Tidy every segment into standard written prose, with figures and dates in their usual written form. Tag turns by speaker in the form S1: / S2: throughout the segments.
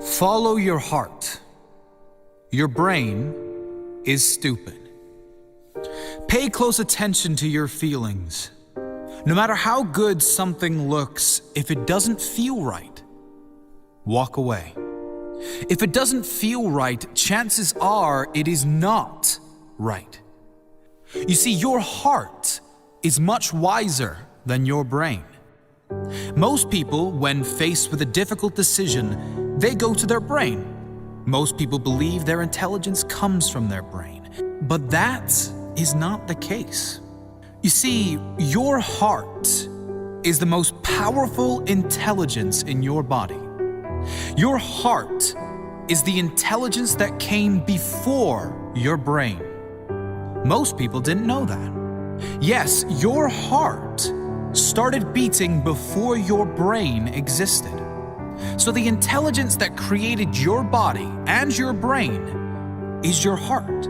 S1: Follow your heart. Your brain is stupid. Pay close attention to your feelings. No matter how good something looks, if it doesn't feel right, walk away. If it doesn't feel right, chances are it is not right. You see, your heart is much wiser than your brain. Most people, when faced with a difficult decision, they go to their brain. Most people believe their intelligence comes from their brain, but that is not the case. You see, your heart is the most powerful intelligence in your body. Your heart is the intelligence that came before your brain. Most people didn't know that. Yes, your heart started beating before your brain existed. So the intelligence that created your body and your brain is your heart.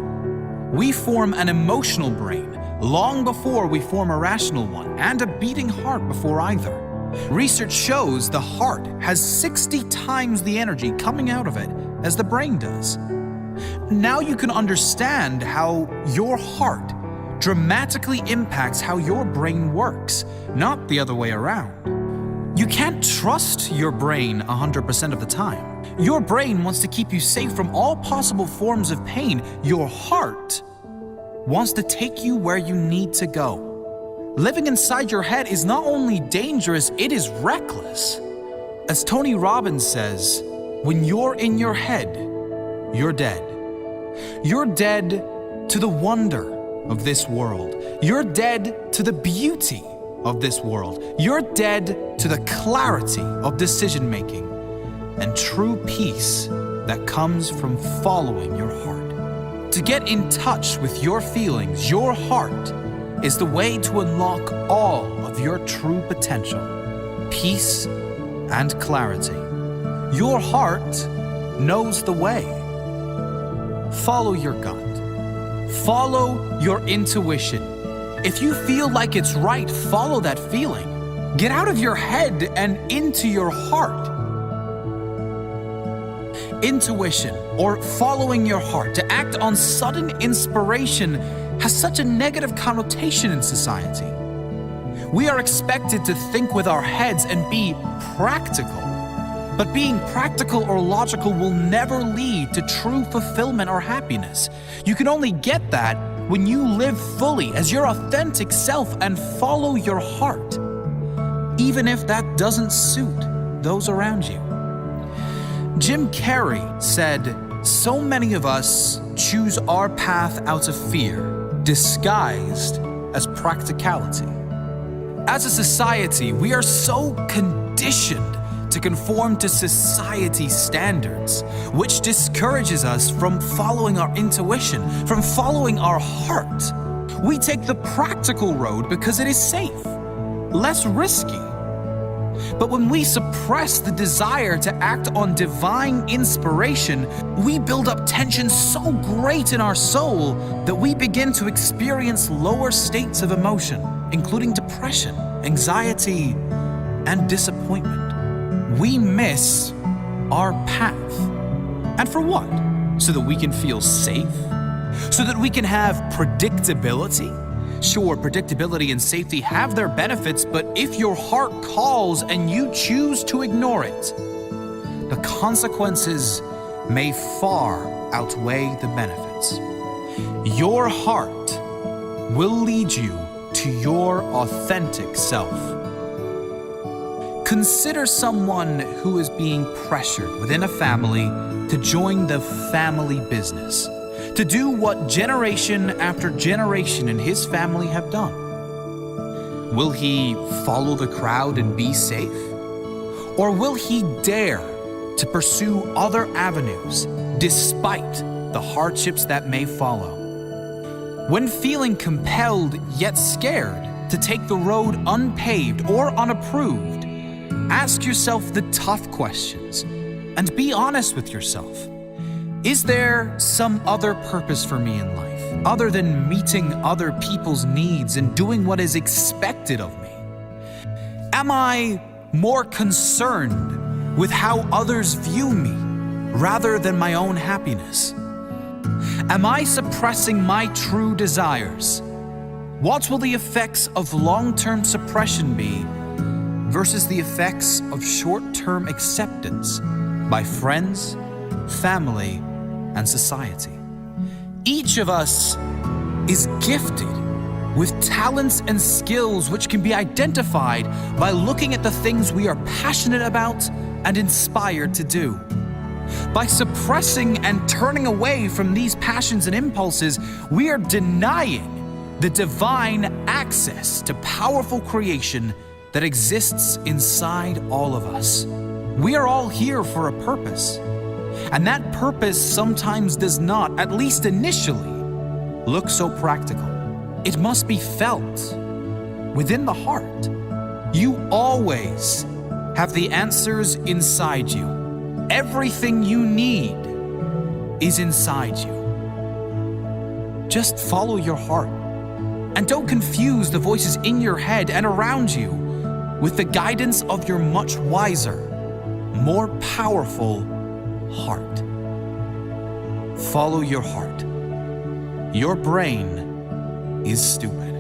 S1: We form an emotional brain long before we form a rational one, and a beating heart before either. Research shows the heart has 60 times the energy coming out of it as the brain does. Now you can understand how your heart dramatically impacts how your brain works, not the other way around. You can't trust your brain 100% of the time. Your brain wants to keep you safe from all possible forms of pain. Your heart wants to take you where you need to go. Living inside your head is not only dangerous, it is reckless. As Tony Robbins says, when you're in your head, you're dead. You're dead to the wonder of this world. You're dead to the beauty of this world. You're dead to the clarity of decision making and true peace that comes from following your heart. To get in touch with your feelings, your heart is the way to unlock all of your true potential, peace and clarity. Your heart knows the way. Follow your gut. Follow your intuition. If you feel like it's right, follow that feeling. Get out of your head and into your heart. Intuition, or following your heart, to act on sudden inspiration, has such a negative connotation in society. We are expected to think with our heads and be practical. But being practical or logical will never lead to true fulfillment or happiness. You can only get that when you live fully as your authentic self and follow your heart, even if that doesn't suit those around you. Jim Carrey said, "So many of us choose our path out of fear, disguised as practicality." As a society, we are so conditioned to conform to society standards, which discourages us from following our intuition, from following our heart. We take the practical road because it is safe, less risky. But when we suppress the desire to act on divine inspiration, we build up tension so great in our soul that we begin to experience lower states of emotion, including depression, anxiety, and disappointment. We miss our path. And for what? So that we can feel safe? So that we can have predictability? Sure, predictability and safety have their benefits, but if your heart calls and you choose to ignore it, the consequences may far outweigh the benefits. Your heart will lead you to your authentic self. Consider someone who is being pressured within a family to join the family business, to do what generation after generation in his family have done. Will he follow the crowd and be safe? Or will he dare to pursue other avenues despite the hardships that may follow? When feeling compelled yet scared to take the road unpaved or unapproved, ask yourself the tough questions and be honest with yourself. Is there some other purpose for me in life, other than meeting other people's needs and doing what is expected of me? Am I more concerned with how others view me rather than my own happiness? Am I suppressing my true desires? What will the effects of long-term suppression be versus the effects of short-term acceptance by friends, family, and society? Each of us is gifted with talents and skills which can be identified by looking at the things we are passionate about and inspired to do. By suppressing and turning away from these passions and impulses, we are denying the divine access to powerful creation that exists inside all of us. We are all here for a purpose, and that purpose sometimes does not, at least initially, look so practical. It must be felt within the heart. You always have the answers inside you. Everything you need is inside you. Just follow your heart, and don't confuse the voices in your head and around you with the guidance of your much wiser, more powerful heart. Follow your heart. Your brain is stupid.